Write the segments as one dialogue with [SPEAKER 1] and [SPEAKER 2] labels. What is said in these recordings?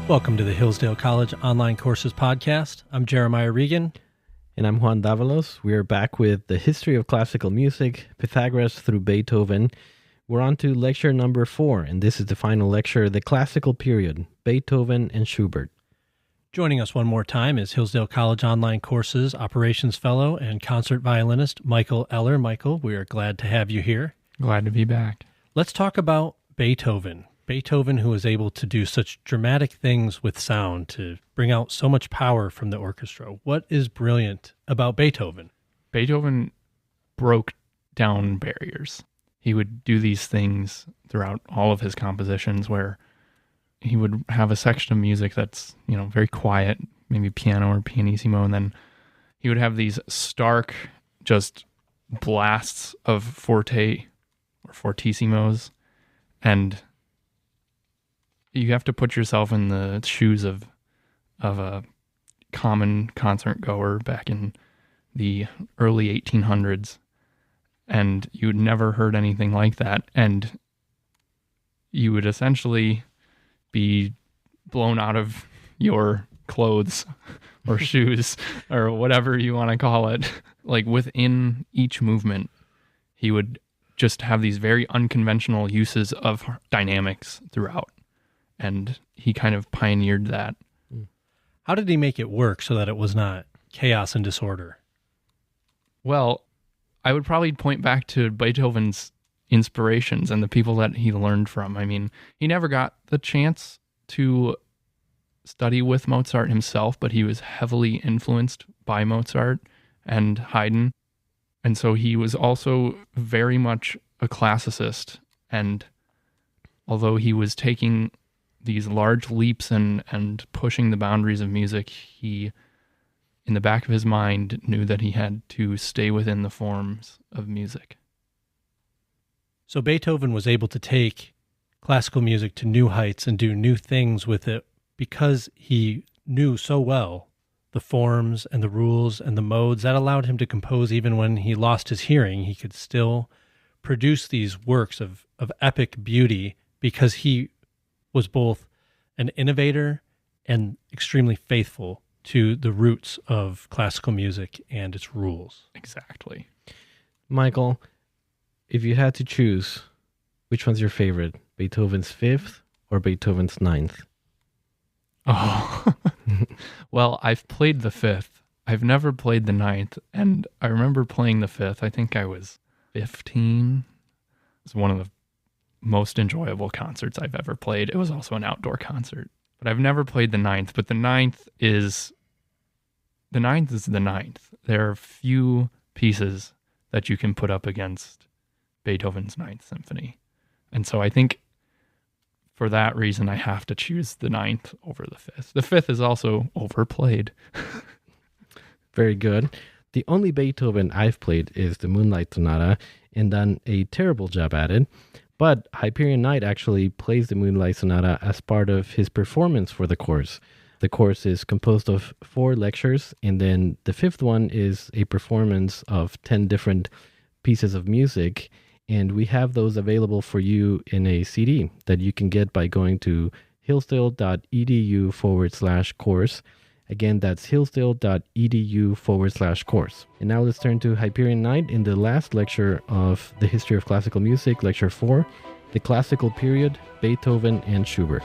[SPEAKER 1] Welcome to the Hillsdale College Online Courses Podcast. I'm Jeremiah Regan.
[SPEAKER 2] And I'm Juan. We are back with the history of classical music, Pythagoras through Beethoven. We're on to lecture number 4, and this is the final lecture, the classical period, Beethoven and Schubert.
[SPEAKER 1] Joining us one more time is Hillsdale College Online Courses Operations Fellow and concert violinist Michael Eller. Michael, we are glad to have you here.
[SPEAKER 3] Glad to be back.
[SPEAKER 1] Let's talk about Beethoven. Beethoven, who was able to do such dramatic things with sound to bring out so much power from the orchestra. What is brilliant about Beethoven?
[SPEAKER 3] Beethoven broke down barriers. He would do these things throughout all of his compositions where he would have a section of music that's, very quiet, maybe piano or pianissimo, and then he would have these stark, just blasts of forte or fortissimos, and you have to put yourself in the shoes of a common concert goer back in the early 1800s, and you'd never heard anything like that, and you would essentially be blown out of your clothes or shoes or whatever you want to call it. Like within each movement, he would just have these very unconventional uses of dynamics throughout. And he kind of pioneered that.
[SPEAKER 1] How did he make it work so that it was not chaos and disorder?
[SPEAKER 3] Well, I would probably point back to Beethoven's inspirations and the people that he learned from. I mean, he never got the chance to study with Mozart himself, but he was heavily influenced by Mozart and Haydn. And so he was also very much a classicist. And although he was taking these large leaps and pushing the boundaries of music, he, in the back of his mind, knew that he had to stay within the forms of music.
[SPEAKER 1] So Beethoven was able to take classical music to new heights and do new things with it because he knew so well the forms and the rules and the modes that allowed him to compose. Even when he lost his hearing, he could still produce these works of epic beauty because he was both an innovator and extremely faithful to the roots of classical music and its rules.
[SPEAKER 3] Exactly.
[SPEAKER 2] Michael, if you had to choose, which one's your favorite? Beethoven's 5th or Beethoven's 9th?
[SPEAKER 3] Oh, well, I've played the 5th. I've never played the 9th. And I remember playing the 5th. I think I was 15. It was one of the most enjoyable concerts I've ever played. It was also an outdoor concert. But I've never played the 9th. But the 9th is the 9th. There are few pieces that you can put up against Beethoven's 9th Symphony. And so I think for that reason, I have to choose the 9th over the 5th. The 5th is also overplayed.
[SPEAKER 2] Very good. The only Beethoven I've played is the Moonlight Sonata and done a terrible job at it. But Hyperion Knight actually plays the Moonlight Sonata as part of his performance for the course. The course is composed of 4 lectures, and then the 5th one is a performance of 10 different pieces of music. And we have those available for you in a CD that you can get by going to hillsdale.edu/course. Again, that's hillsdale.edu/course. And now let's turn to Hyperion Knight in the last lecture of the History of Classical Music, Lecture 4, the Classical Period, Beethoven and Schubert.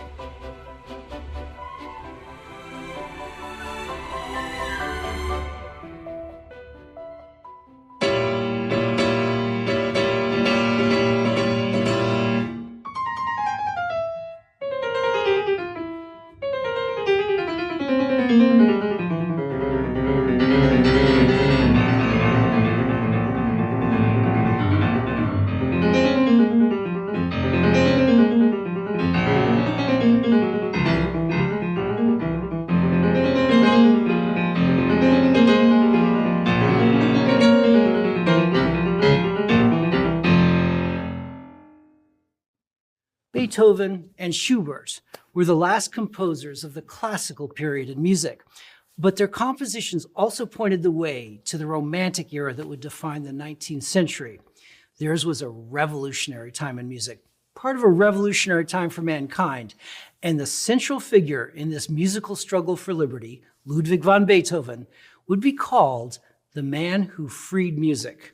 [SPEAKER 4] Beethoven and Schubert were the last composers of the classical period in music, but their compositions also pointed the way to the Romantic era that would define the 19th century. Theirs was a revolutionary time in music, part of a revolutionary time for mankind, and the central figure in this musical struggle for liberty, Ludwig van Beethoven, would be called the man who freed music.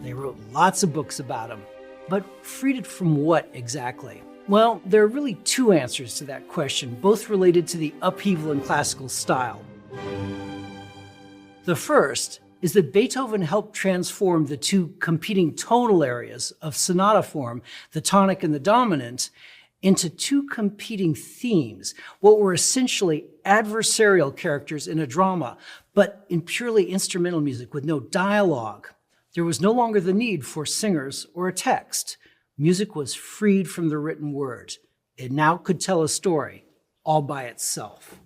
[SPEAKER 4] They wrote lots of books about him, but freed it from what exactly? Well, there are really two answers to that question, both related to the upheaval in classical style. The first is that Beethoven helped transform the two competing tonal areas of sonata form, the tonic and the dominant, into two competing themes, what were essentially adversarial characters in a drama, but in purely instrumental music with no dialogue. There was no longer the need for singers or a text. Music was freed from the written word. It now could tell a story all by itself.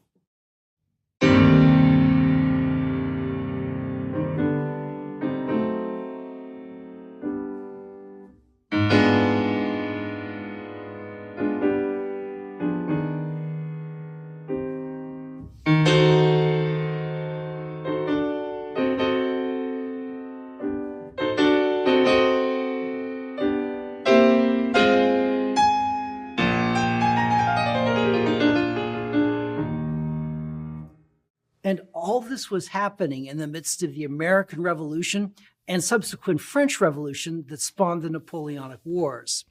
[SPEAKER 4] And all this was happening in the midst of the American Revolution and subsequent French Revolution that spawned the Napoleonic Wars.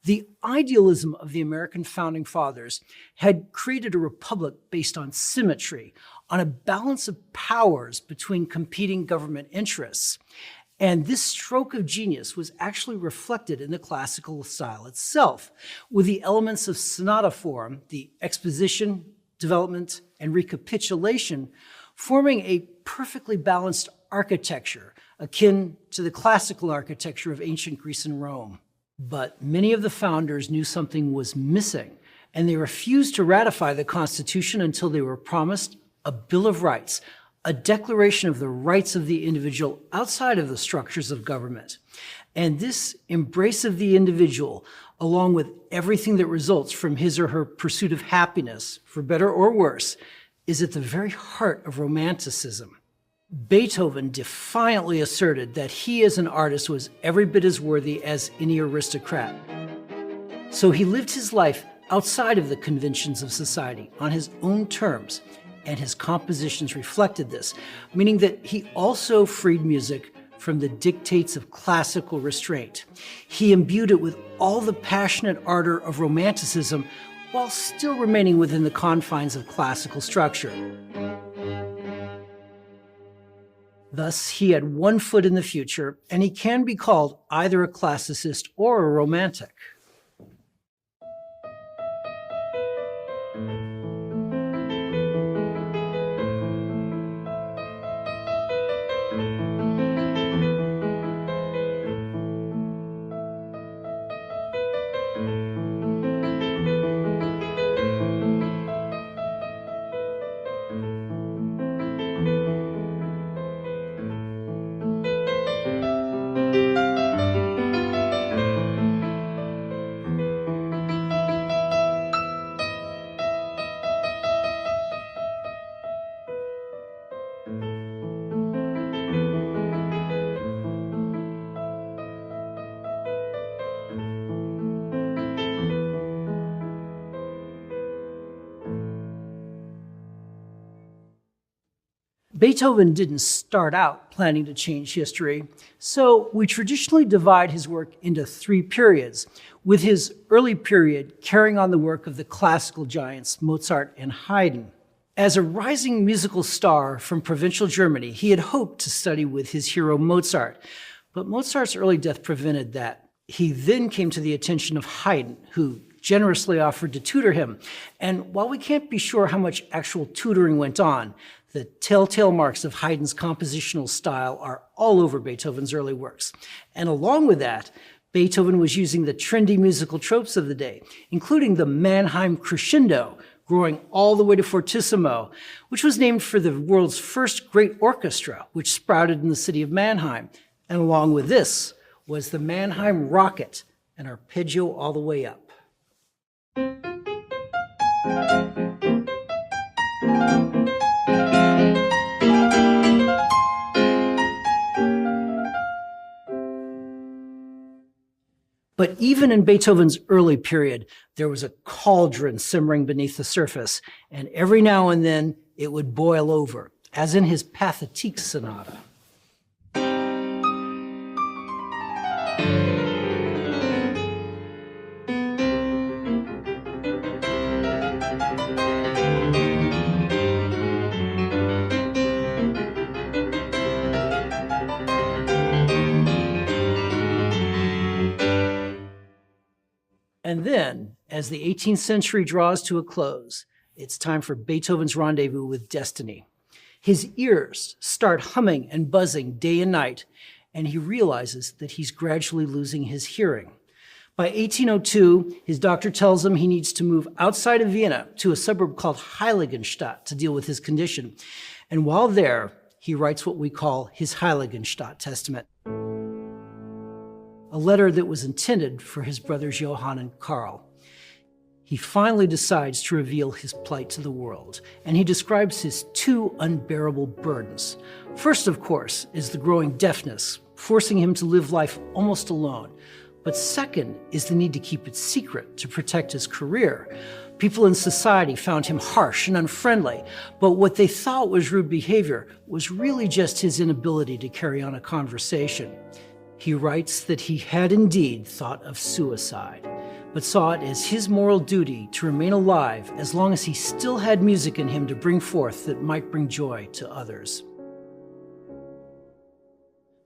[SPEAKER 4] The idealism of the American founding fathers had created a republic based on symmetry, on a balance of powers between competing government interests. And this stroke of genius was actually reflected in the classical style itself, with the elements of sonata form, the exposition, development, and recapitulation, forming a perfectly balanced architecture, akin to the classical architecture of ancient Greece and Rome. But many of the founders knew something was missing, and they refused to ratify the Constitution until they were promised a Bill of Rights, a declaration of the rights of the individual outside of the structures of government. And this embrace of the individual, along with everything that results from his or her pursuit of happiness, for better or worse, is at the very heart of Romanticism. Beethoven defiantly asserted that he as an artist was every bit as worthy as any aristocrat. So he lived his life outside of the conventions of society, on his own terms, and his compositions reflected this, meaning that he also freed music from the dictates of classical restraint. He imbued it with all the passionate ardor of Romanticism while still remaining within the confines of classical structure. Thus, he had one foot in the future, and he can be called either a classicist or a romantic. Beethoven didn't start out planning to change history, so we traditionally divide his work into three periods, with his early period carrying on the work of the classical giants Mozart and Haydn. As a rising musical star from provincial Germany, he had hoped to study with his hero Mozart, but Mozart's early death prevented that. He then came to the attention of Haydn, who generously offered to tutor him. And while we can't be sure how much actual tutoring went on, the telltale marks of Haydn's compositional style are all over Beethoven's early works. And along with that, Beethoven was using the trendy musical tropes of the day, including the Mannheim crescendo, growing all the way to fortissimo, which was named for the world's first great orchestra, which sprouted in the city of Mannheim. And along with this was the Mannheim rocket, an arpeggio all the way up. But even in Beethoven's early period, there was a cauldron simmering beneath the surface, and every now and then it would boil over, as in his Pathétique Sonata. And then, as the 18th century draws to a close, it's time for Beethoven's rendezvous with destiny. His ears start humming and buzzing day and night, and he realizes that he's gradually losing his hearing. By 1802, his doctor tells him he needs to move outside of Vienna to a suburb called Heiligenstadt to deal with his condition. And while there, he writes what we call his Heiligenstadt Testament, a letter that was intended for his brothers Johann and Karl. He finally decides to reveal his plight to the world, and he describes his two unbearable burdens. First, of course, is the growing deafness, forcing him to live life almost alone. But second is the need to keep it secret to protect his career. People in society found him harsh and unfriendly, but what they thought was rude behavior was really just his inability to carry on a conversation. He writes that he had indeed thought of suicide, but saw it as his moral duty to remain alive as long as he still had music in him to bring forth that might bring joy to others.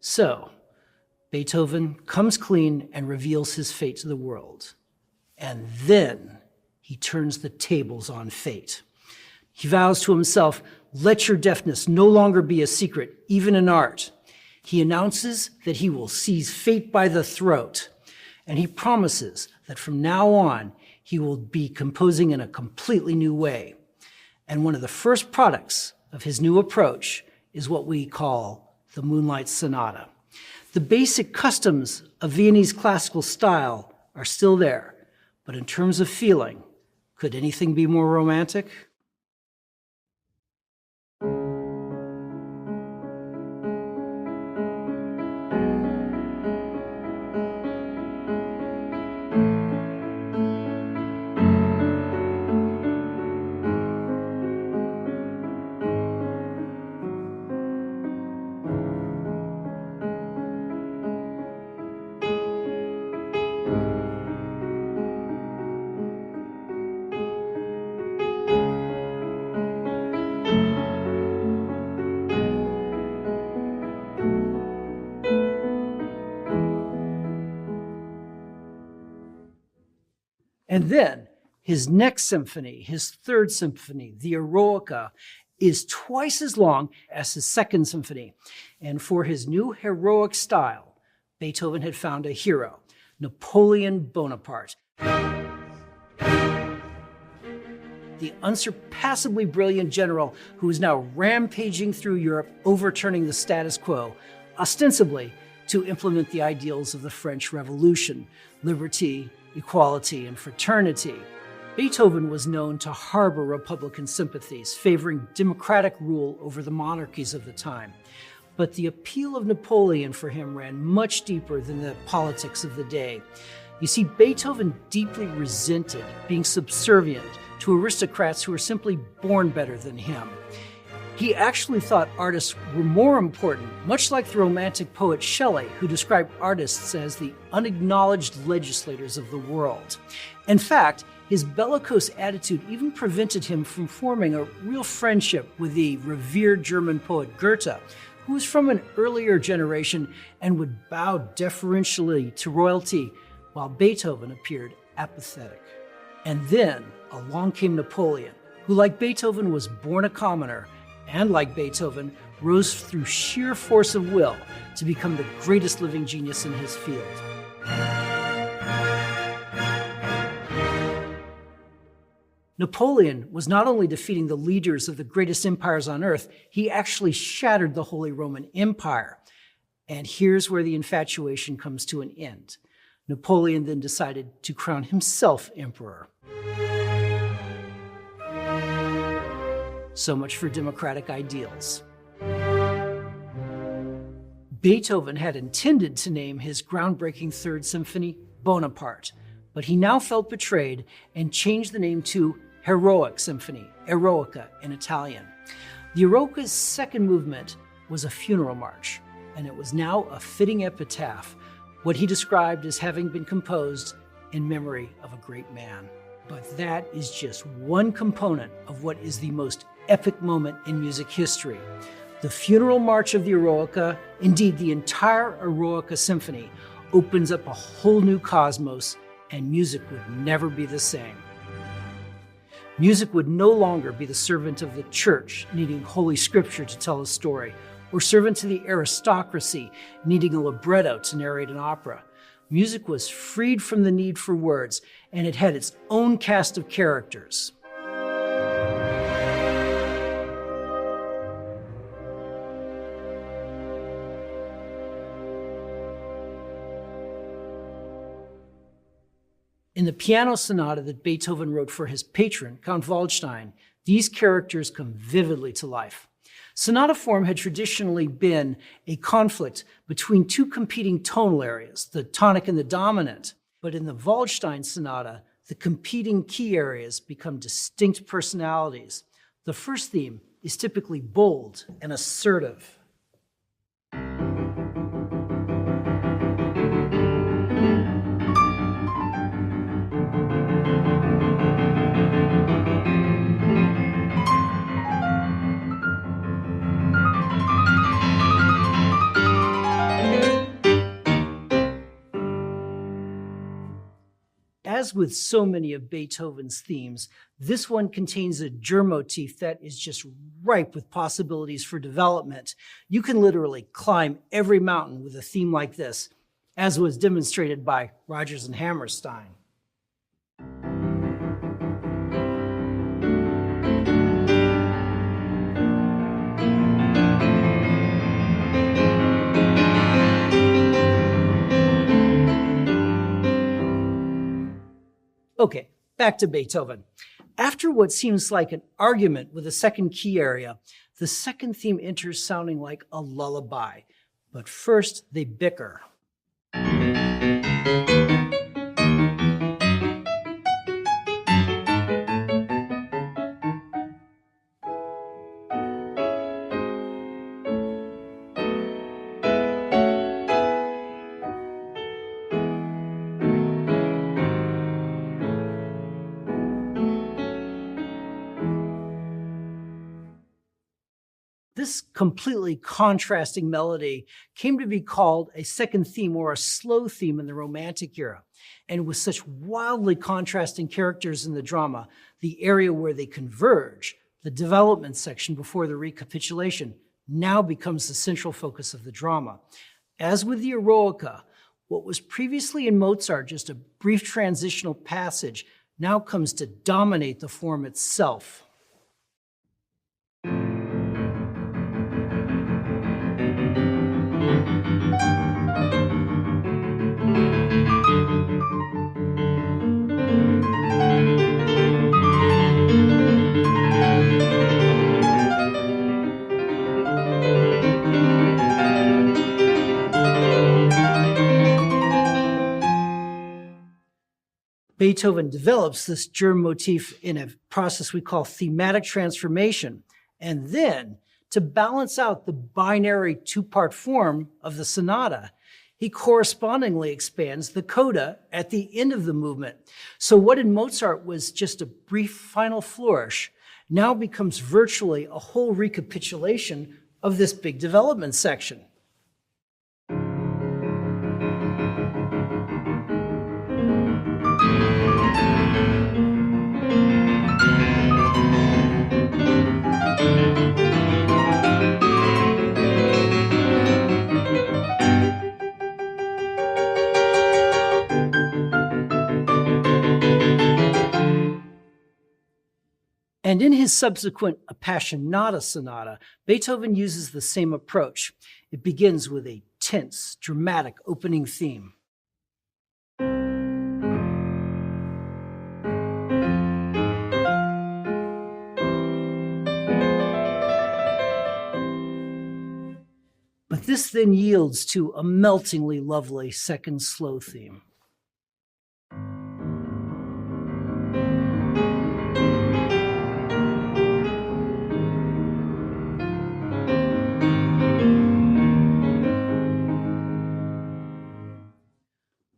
[SPEAKER 4] So, Beethoven comes clean and reveals his fate to the world. And then he turns the tables on fate. He vows to himself, "Let your deafness no longer be a secret, even in art." He announces that he will seize fate by the throat, and he promises that from now on, he will be composing in a completely new way. And one of the first products of his new approach is what we call the Moonlight Sonata. The basic customs of Viennese classical style are still there, but in terms of feeling, could anything be more romantic? And then his next symphony, his third symphony, the Eroica, is twice as long as his second symphony. And for his new heroic style, Beethoven had found a hero, Napoleon Bonaparte. The unsurpassably brilliant general who is now rampaging through Europe, overturning the status quo, ostensibly to implement the ideals of the French Revolution, liberty, equality, and fraternity. Beethoven was known to harbor Republican sympathies, favoring democratic rule over the monarchies of the time. But the appeal of Napoleon for him ran much deeper than the politics of the day. You see, Beethoven deeply resented being subservient to aristocrats who were simply born better than him. He actually thought artists were more important, much like the Romantic poet Shelley, who described artists as the unacknowledged legislators of the world. In fact, his bellicose attitude even prevented him from forming a real friendship with the revered German poet Goethe, who was from an earlier generation and would bow deferentially to royalty, while Beethoven appeared apathetic. And then along came Napoleon, who, like Beethoven, was born a commoner, and like Beethoven, rose through sheer force of will to become the greatest living genius in his field. Napoleon was not only defeating the leaders of the greatest empires on earth, he actually shattered the Holy Roman Empire. And here's where the infatuation comes to an end. Napoleon then decided to crown himself emperor. So much for democratic ideals. Beethoven had intended to name his groundbreaking Third Symphony Bonaparte, but he now felt betrayed and changed the name to Heroic Symphony, Eroica in Italian. The Eroica's second movement was a funeral march, and it was now a fitting epitaph, what he described as having been composed in memory of a great man. But that is just one component of what is the most epic moment in music history. The funeral march of the Eroica, indeed the entire Eroica symphony, opens up a whole new cosmos, and music would never be the same. Music would no longer be the servant of the church, needing Holy Scripture to tell a story, or servant to the aristocracy, needing a libretto to narrate an opera. Music was freed from the need for words, and it had its own cast of characters. In the piano sonata that Beethoven wrote for his patron, Count Waldstein, these characters come vividly to life. Sonata form had traditionally been a conflict between two competing tonal areas, the tonic and the dominant. But in the Waldstein sonata, the competing key areas become distinct personalities. The first theme is typically bold and assertive. As with so many of Beethoven's themes, this one contains a germ motif that is just ripe with possibilities for development. You can literally climb every mountain with a theme like this, as was demonstrated by Rodgers and Hammerstein. Okay, back to Beethoven. After what seems like an argument with a second key area, the second theme enters sounding like a lullaby. But first, they bicker. This completely contrasting melody came to be called a second theme or a slow theme in the Romantic era. And with such wildly contrasting characters in the drama, the area where they converge, the development section before the recapitulation, now becomes the central focus of the drama. As with the Eroica, what was previously in Mozart just a brief transitional passage now comes to dominate the form itself. Beethoven develops this germ motif in a process we call thematic transformation. And then, to balance out the binary two-part form of the sonata, he correspondingly expands the coda at the end of the movement. So what in Mozart was just a brief final flourish now becomes virtually a whole recapitulation of this big development section. And in his subsequent Appassionata Sonata, Beethoven uses the same approach. It begins with a tense, dramatic opening theme. But this then yields to a meltingly lovely second slow theme.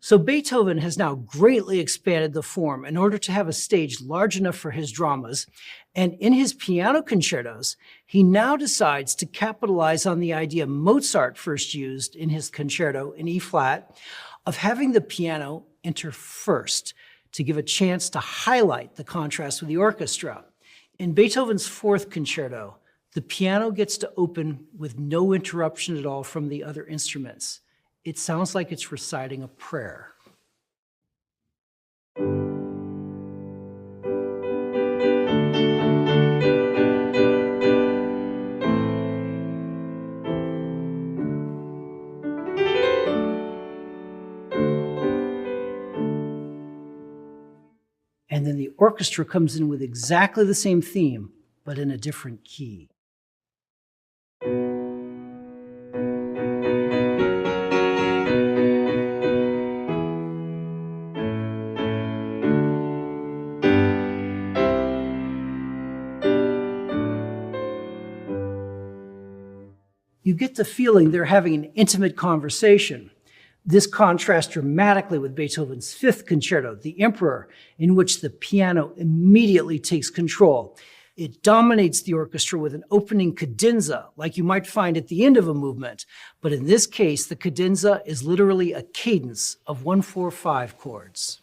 [SPEAKER 4] So Beethoven has now greatly expanded the form in order to have a stage large enough for his dramas. And in his piano concertos, he now decides to capitalize on the idea Mozart first used in his concerto in E flat of having the piano enter first to give a chance to highlight the contrast with the orchestra. In Beethoven's fourth concerto, the piano gets to open with no interruption at all from the other instruments. It sounds like it's reciting a prayer. And then the orchestra comes in with exactly the same theme, but in a different key. You get the feeling they're having an intimate conversation. This contrasts dramatically with Beethoven's fifth concerto, The Emperor, in which the piano immediately takes control. It dominates the orchestra with an opening cadenza, like you might find at the end of a movement. But in this case, the cadenza is literally a cadence of 1-4-5 chords.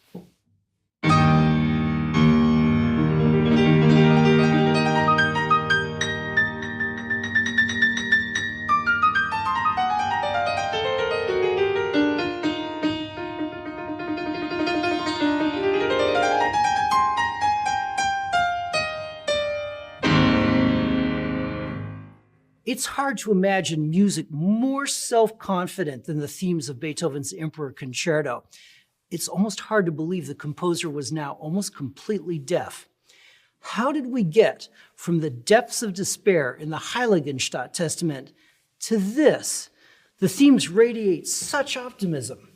[SPEAKER 4] It's hard to imagine music more self-confident than the themes of Beethoven's Emperor Concerto. It's almost hard to believe the composer was now almost completely deaf. How did we get from the depths of despair in the Heiligenstadt Testament to this? The themes radiate such optimism.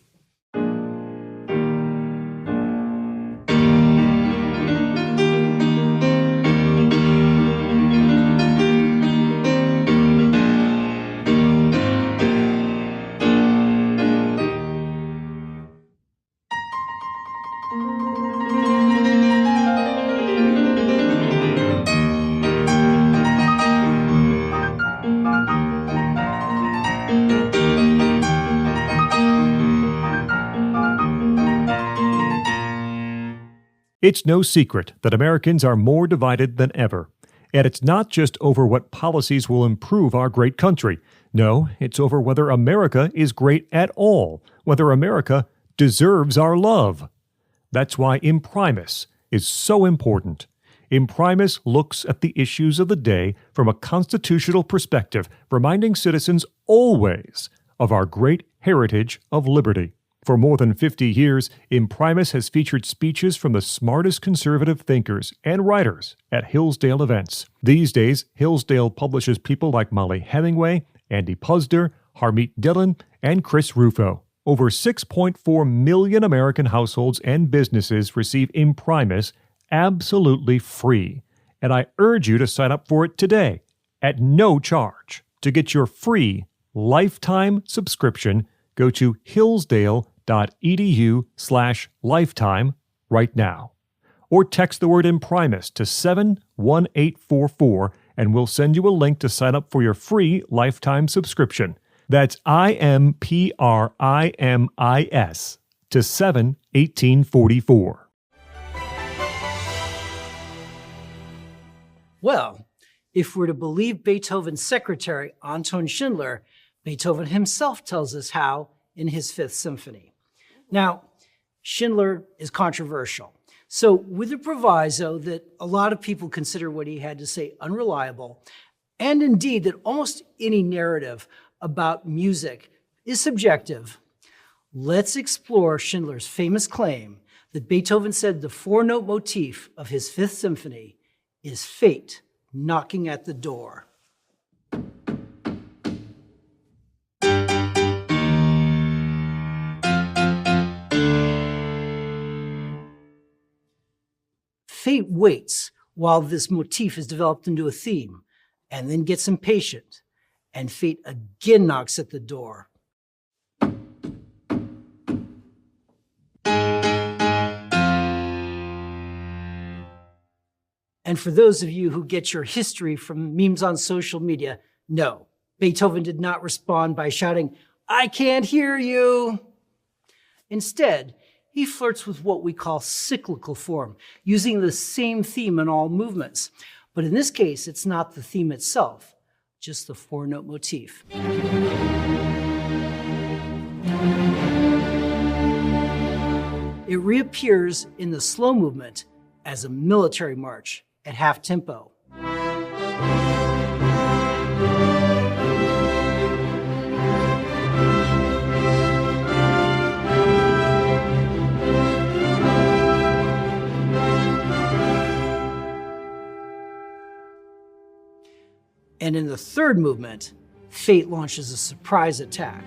[SPEAKER 5] It's no secret that Americans are more divided than ever. And it's not just over what policies will improve our great country. No, it's over whether America is great at all, whether America deserves our love. That's why Imprimis is so important. Imprimis looks at the issues of the day from a constitutional perspective, reminding citizens always of our great heritage of liberty. For more than 50 years, Imprimis has featured speeches from the smartest conservative thinkers and writers at Hillsdale events. These days, Hillsdale publishes people like Molly Hemingway, Andy Puzder, Harmeet Dillon, and Chris Rufo. Over 6.4 million American households and businesses receive Imprimis absolutely free. And I urge you to sign up for it today at no charge. To get your free lifetime subscription, go to hillsdale.edu/lifetime right now. Or text the word Imprimis to 71844 and we'll send you a link to sign up for your free lifetime subscription. That's IMPRIMIS to 71844.
[SPEAKER 4] Well, if we're to believe Beethoven's secretary, Anton Schindler, Beethoven himself tells us how in his Fifth Symphony. Now, Schindler is controversial. So with the proviso that a lot of people consider what he had to say unreliable, and indeed that almost any narrative about music is subjective, let's explore Schindler's famous claim that Beethoven said the four-note motif of his Fifth Symphony is fate knocking at the door. Fate waits while this motif is developed into a theme, and then gets impatient, and fate again knocks at the door. And for those of you who get your history from memes on social media, no, Beethoven did not respond by shouting, "I can't hear you." Instead, he flirts with what we call cyclical form, using the same theme in all movements. But in this case, it's not the theme itself, just the four-note motif. It reappears in the slow movement as a military march at half tempo. And in the third movement, fate launches a surprise attack.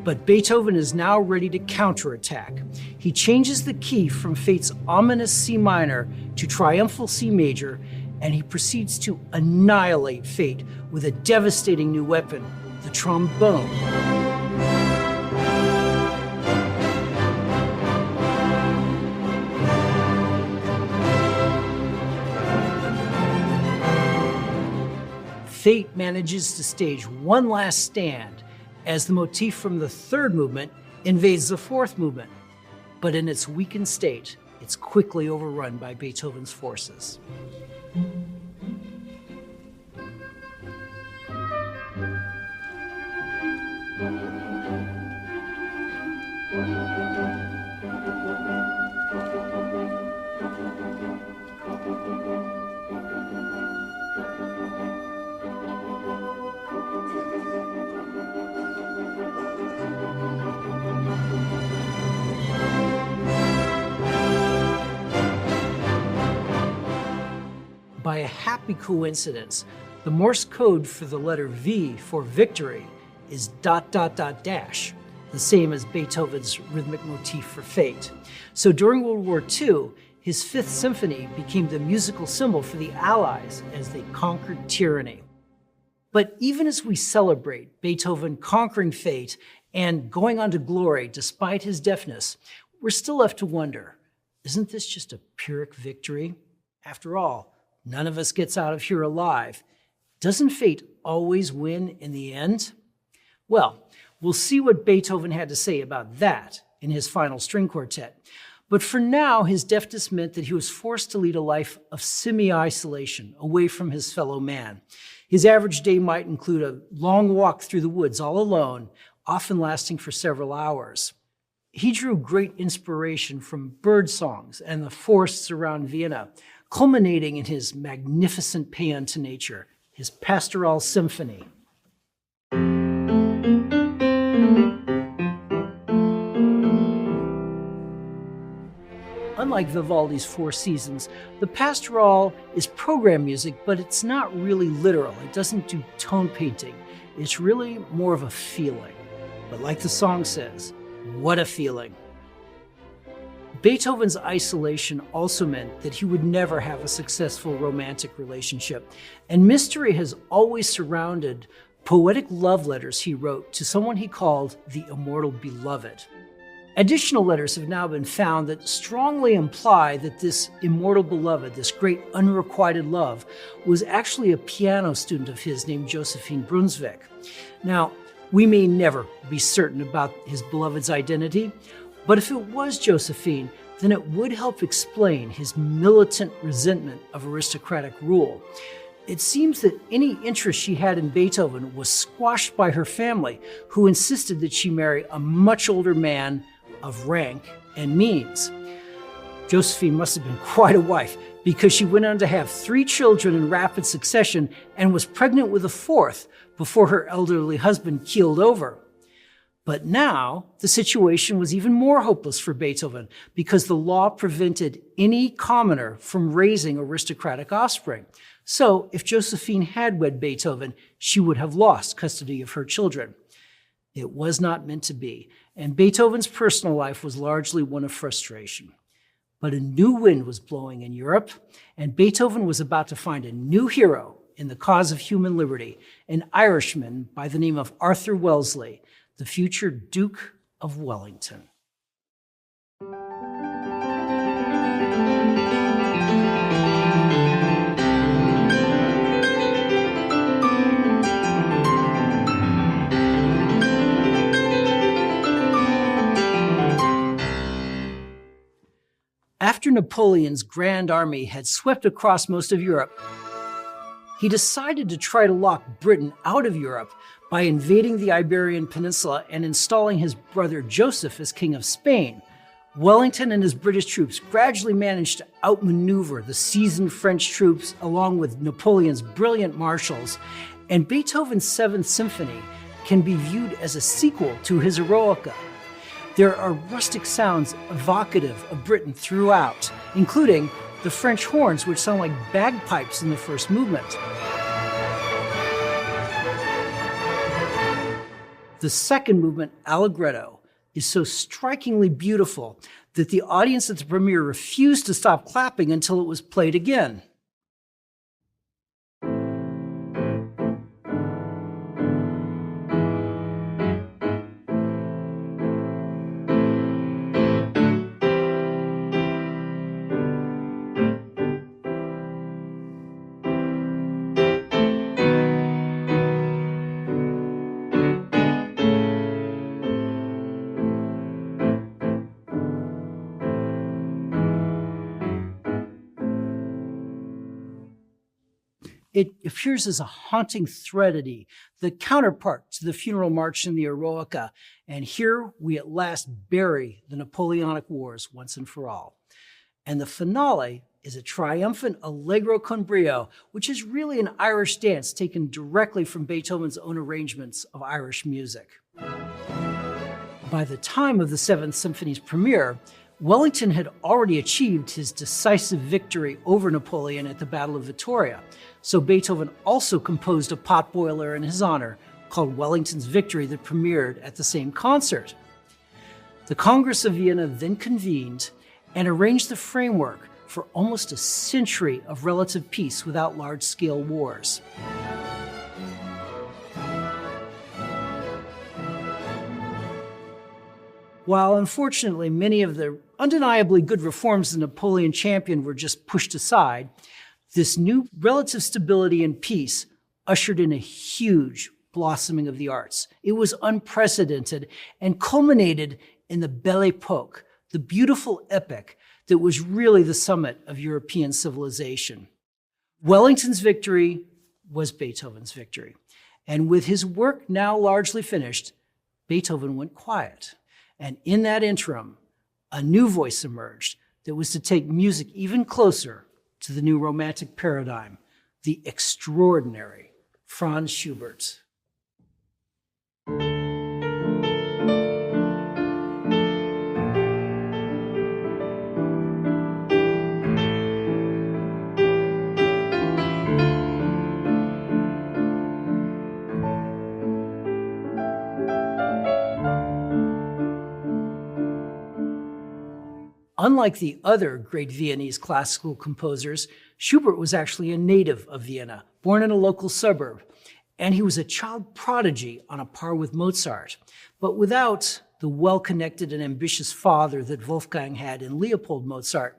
[SPEAKER 4] But Beethoven is now ready to counterattack. He changes the key from Fate's ominous C minor to triumphal C major, and he proceeds to annihilate Fate with a devastating new weapon, the trombone. Fate manages to stage one last stand as the motif from the third movement invades the fourth movement. But in its weakened state, it's quickly overrun by Beethoven's forces. By a happy coincidence, the Morse code for the letter V for victory is ... the same as Beethoven's rhythmic motif for fate. So during World War II, his Fifth Symphony became the musical symbol for the Allies as they conquered tyranny. But even as we celebrate Beethoven conquering fate and going on to glory despite his deafness, we're still left to wonder, isn't this just a Pyrrhic victory? After all, none of us gets out of here alive. Doesn't fate always win in the end? Well, we'll see what Beethoven had to say about that in his final string quartet. But for now, his deafness meant that he was forced to lead a life of semi-isolation, away from his fellow man. His average day might include a long walk through the woods all alone, often lasting for several hours. He drew great inspiration from bird songs and the forests around Vienna, culminating in his magnificent paean to nature, his Pastoral Symphony. Unlike Vivaldi's Four Seasons, the Pastoral is program music, but it's not really literal. It doesn't do tone painting. It's really more of a feeling. But like the song says, what a feeling. Beethoven's isolation also meant that he would never have a successful romantic relationship, and mystery has always surrounded poetic love letters he wrote to someone he called the immortal beloved. Additional letters have now been found that strongly imply that this immortal beloved, this great unrequited love, was actually a piano student of his named Josephine Brunswick. Now, we may never be certain about his beloved's identity, but if it was Josephine, then it would help explain his militant resentment of aristocratic rule. It seems that any interest she had in Beethoven was squashed by her family, who insisted that she marry a much older man of rank and means. Josephine must have been quite a wife, because she went on to have 3 children in rapid succession and was pregnant with a 4th before her elderly husband keeled over. But now, the situation was even more hopeless for Beethoven because the law prevented any commoner from raising aristocratic offspring. So, if Josephine had wed Beethoven, she would have lost custody of her children. It was not meant to be, and Beethoven's personal life was largely one of frustration. But a new wind was blowing in Europe, and Beethoven was about to find a new hero in the cause of human liberty, an Irishman by the name of Arthur Wellesley, the future Duke of Wellington. After Napoleon's Grand Army had swept across most of Europe, he decided to try to lock Britain out of Europe by invading the Iberian Peninsula and installing his brother Joseph as King of Spain. Wellington and his British troops gradually managed to outmaneuver the seasoned French troops along with Napoleon's brilliant marshals, and Beethoven's Seventh Symphony can be viewed as a sequel to his Eroica. There are rustic sounds evocative of Britain throughout, including the French horns, which sound like bagpipes in the first movement. The second movement, Allegretto, is so strikingly beautiful that the audience at the premiere refused to stop clapping until it was played again. It appears as a haunting threnody, the counterpart to the funeral march in the Eroica, and here we at last bury the Napoleonic Wars once and for all. And the finale is a triumphant Allegro con brio, which is really an Irish dance taken directly from Beethoven's own arrangements of Irish music. By the time of the Seventh Symphony's premiere, Wellington had already achieved his decisive victory over Napoleon at the Battle of Vittoria, so Beethoven also composed a potboiler in his honor called Wellington's Victory that premiered at the same concert. The Congress of Vienna then convened and arranged the framework for almost a century of relative peace without large-scale wars. While unfortunately many of the undeniably good reforms the Napoleon championed were just pushed aside, this new relative stability and peace ushered in a huge blossoming of the arts. It was unprecedented and culminated in the Belle Époque, the beautiful epic that was really the summit of European civilization. Wellington's victory was Beethoven's victory. And with his work now largely finished, Beethoven went quiet. And in that interim, a new voice emerged that was to take music even closer to the new Romantic paradigm, the extraordinary Franz Schubert. Unlike the other great Viennese classical composers, Schubert was actually a native of Vienna, born in a local suburb, and he was a child prodigy on a par with Mozart, but without the well-connected and ambitious father that Wolfgang had in Leopold Mozart.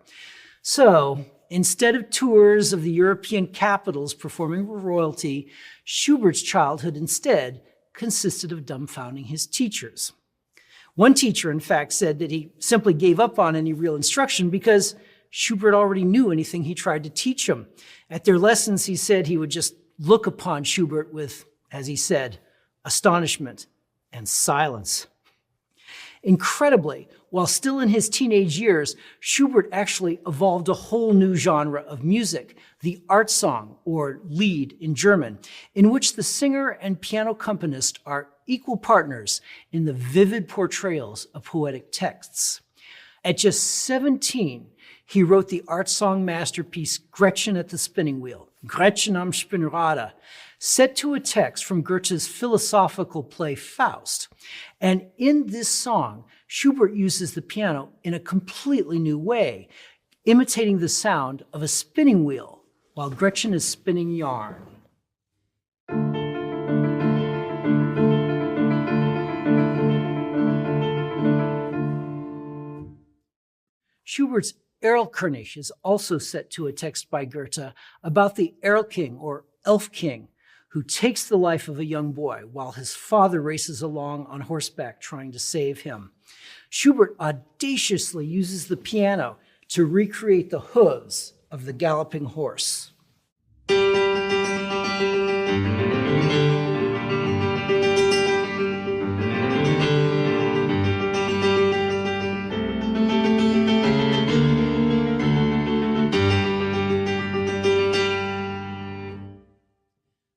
[SPEAKER 4] So, instead of tours of the European capitals performing with royalty, Schubert's childhood instead consisted of dumbfounding his teachers. One teacher, in fact, said that he simply gave up on any real instruction because Schubert already knew anything he tried to teach him. At their lessons, he said he would just look upon Schubert with, as he said, astonishment and silence. Incredibly, while still in his teenage years, Schubert actually evolved a whole new genre of music, the art song, or Lied in German, in which the singer and piano accompanist are equal partners in the vivid portrayals of poetic texts. At just 17, he wrote the art song masterpiece Gretchen at the Spinning Wheel, Gretchen am Spinnrade, set to a text from Goethe's philosophical play Faust. And in this song, Schubert uses the piano in a completely new way, imitating the sound of a spinning wheel while Gretchen is spinning yarn. Schubert's Erlkönig is also set to a text by Goethe about the Erlking, or elf king, who takes the life of a young boy while his father races along on horseback trying to save him. Schubert audaciously uses the piano to recreate the hooves of the galloping horse.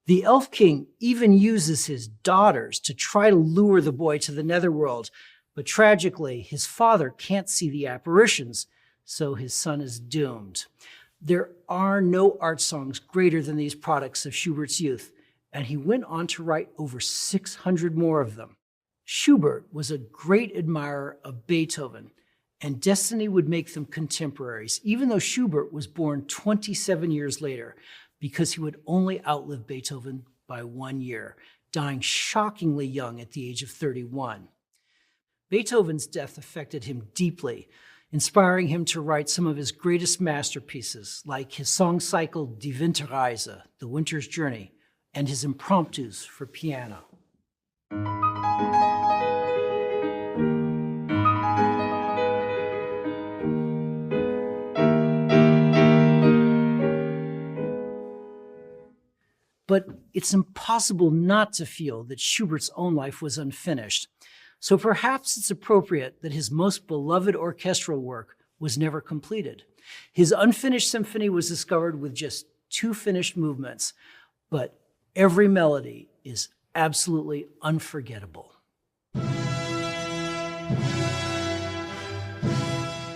[SPEAKER 4] The Elf King even uses his daughters to try to lure the boy to the netherworld, but tragically, his father can't see the apparitions, so his son is doomed. There are no art songs greater than these products of Schubert's youth, and he went on to write over 600 more of them. Schubert was a great admirer of Beethoven, and destiny would make them contemporaries, even though Schubert was born 27 years later, because he would only outlive Beethoven by 1 year, dying shockingly young at the age of 31. Beethoven's death affected him deeply, inspiring him to write some of his greatest masterpieces, like his song cycle Die Winterreise, The Winter's Journey, and his Impromptus for piano. But it's impossible not to feel that Schubert's own life was unfinished. So perhaps it's appropriate that his most beloved orchestral work was never completed. His Unfinished Symphony was discovered with just 2 finished movements, but every melody is absolutely unforgettable.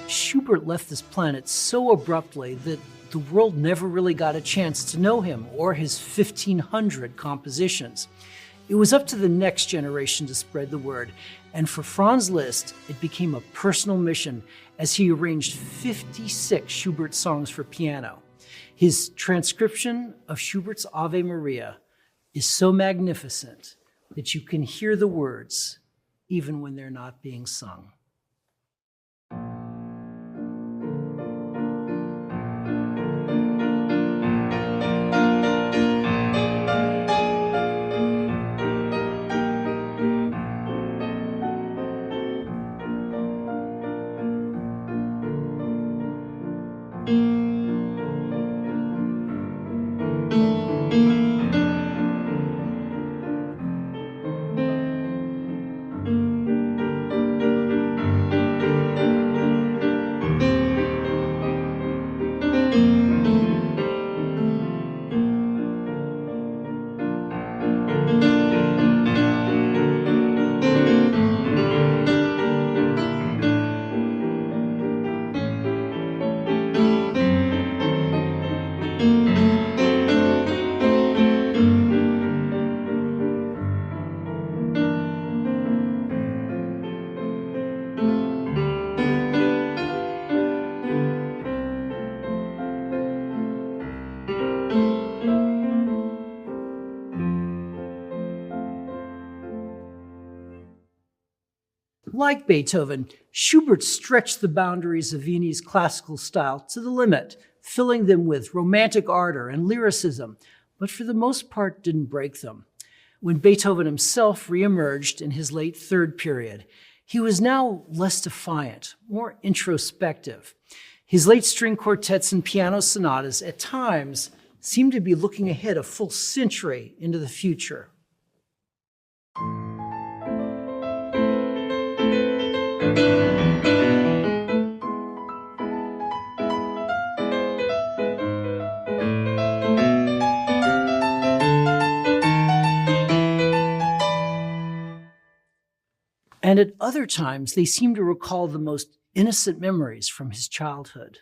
[SPEAKER 4] Schubert left this planet so abruptly that the world never really got a chance to know him or his 1,500 compositions. It was up to the next generation to spread the word, and for Franz Liszt, it became a personal mission as he arranged 56 Schubert songs for piano. His transcription of Schubert's Ave Maria is so magnificent that you can hear the words even when they're not being sung. Like Beethoven, Schubert stretched the boundaries of Viennese classical style to the limit, filling them with romantic ardor and lyricism, but for the most part didn't break them. When Beethoven himself reemerged in his late third period, he was now less defiant, more introspective. His late string quartets and piano sonatas at times seemed to be looking ahead a full century into the future. And at other times, they seem to recall the most innocent memories from his childhood.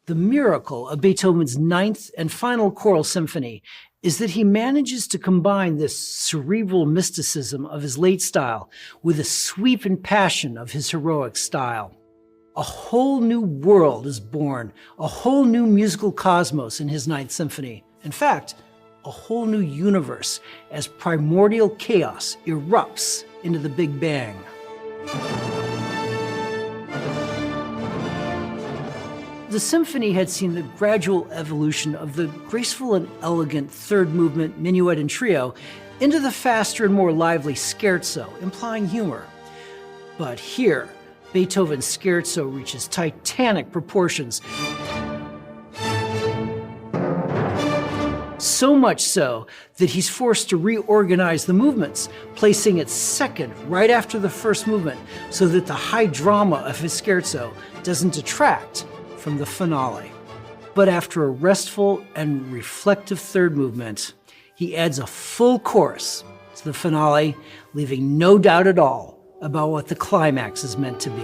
[SPEAKER 4] The miracle of Beethoven's ninth and final choral symphony is that he manages to combine this cerebral mysticism of his late style with the sweep and passion of his heroic style. A whole new world is born, a whole new musical cosmos in his Ninth Symphony. In fact, a whole new universe as primordial chaos erupts into the Big Bang. The symphony had seen the gradual evolution of the graceful and elegant third movement, minuet, and trio into the faster and more lively scherzo, implying humor. But here, Beethoven's scherzo reaches titanic proportions. So much so that he's forced to reorganize the movements, placing it second right after the first movement so that the high drama of his scherzo doesn't detract from the finale. But after a restful and reflective third movement, he adds a full chorus to the finale, leaving no doubt at all about what the climax is meant to be.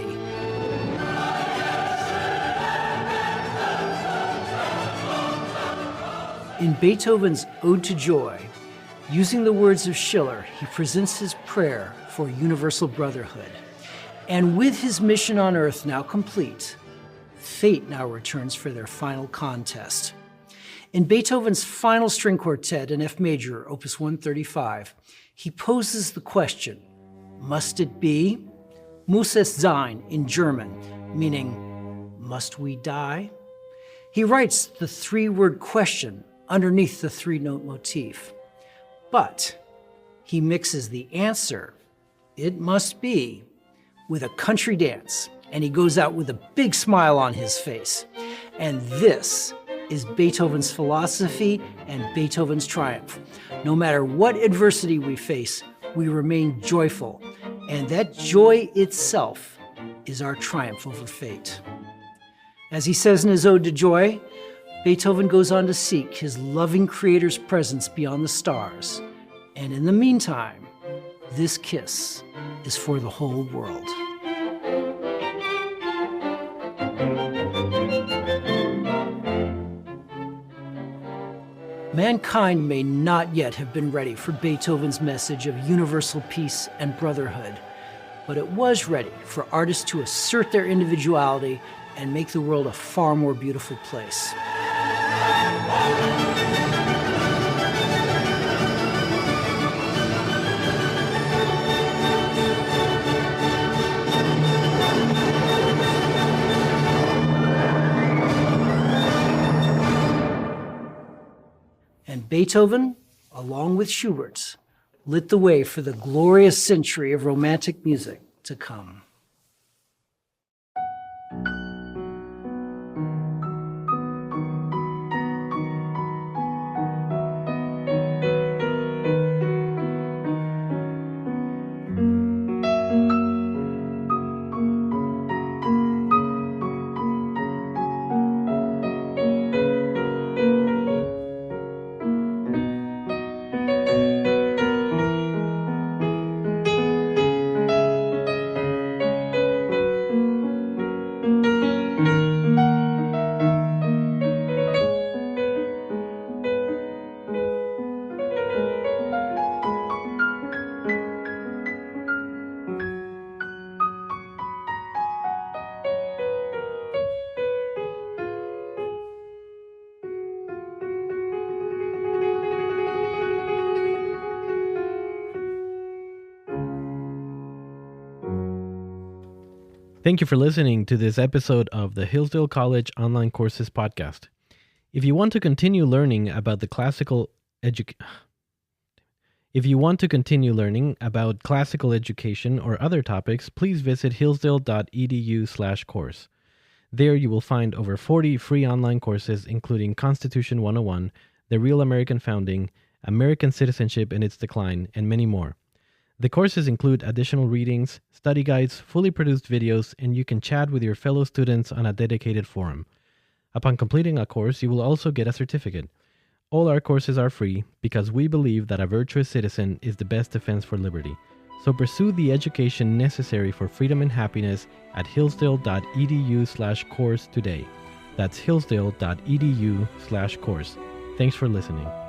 [SPEAKER 4] In Beethoven's Ode to Joy, using the words of Schiller, he presents his prayer for universal brotherhood. And with his mission on earth now complete, fate now returns for their final contest. In Beethoven's final string quartet in F major, opus 135, he poses the question, must it be? Muss es sein in German, meaning, must we die? He writes the three-word question underneath the three-note motif. But he mixes the answer, it must be, with a country dance, and he goes out with a big smile on his face. And this is Beethoven's philosophy and Beethoven's triumph. No matter what adversity we face, we remain joyful, and that joy itself is our triumph over fate. As he says in his Ode to Joy, Beethoven goes on to seek his loving Creator's presence beyond the stars, and in the meantime, this kiss is for the whole world. Mankind may not yet have been ready for Beethoven's message of universal peace and brotherhood, but it was ready for artists to assert their individuality and make the world a far more beautiful place. And Beethoven, along with Schubert, lit the way for the glorious century of Romantic music to come.
[SPEAKER 2] Thank you for listening to this episode of the Hillsdale College Online Courses podcast. If you want to continue learning about classical education or other topics, please visit hillsdale.edu/course. There you will find over 40 free online courses including Constitution 101, The Real American Founding, American Citizenship and Its Decline, and many more. The courses include additional readings, study guides, fully produced videos, and you can chat with your fellow students on a dedicated forum. Upon completing a course, you will also get a certificate. All our courses are free because we believe that a virtuous citizen is the best defense for liberty. So pursue the education necessary for freedom and happiness at hillsdale.edu/course today. That's hillsdale.edu/course. Thanks for listening.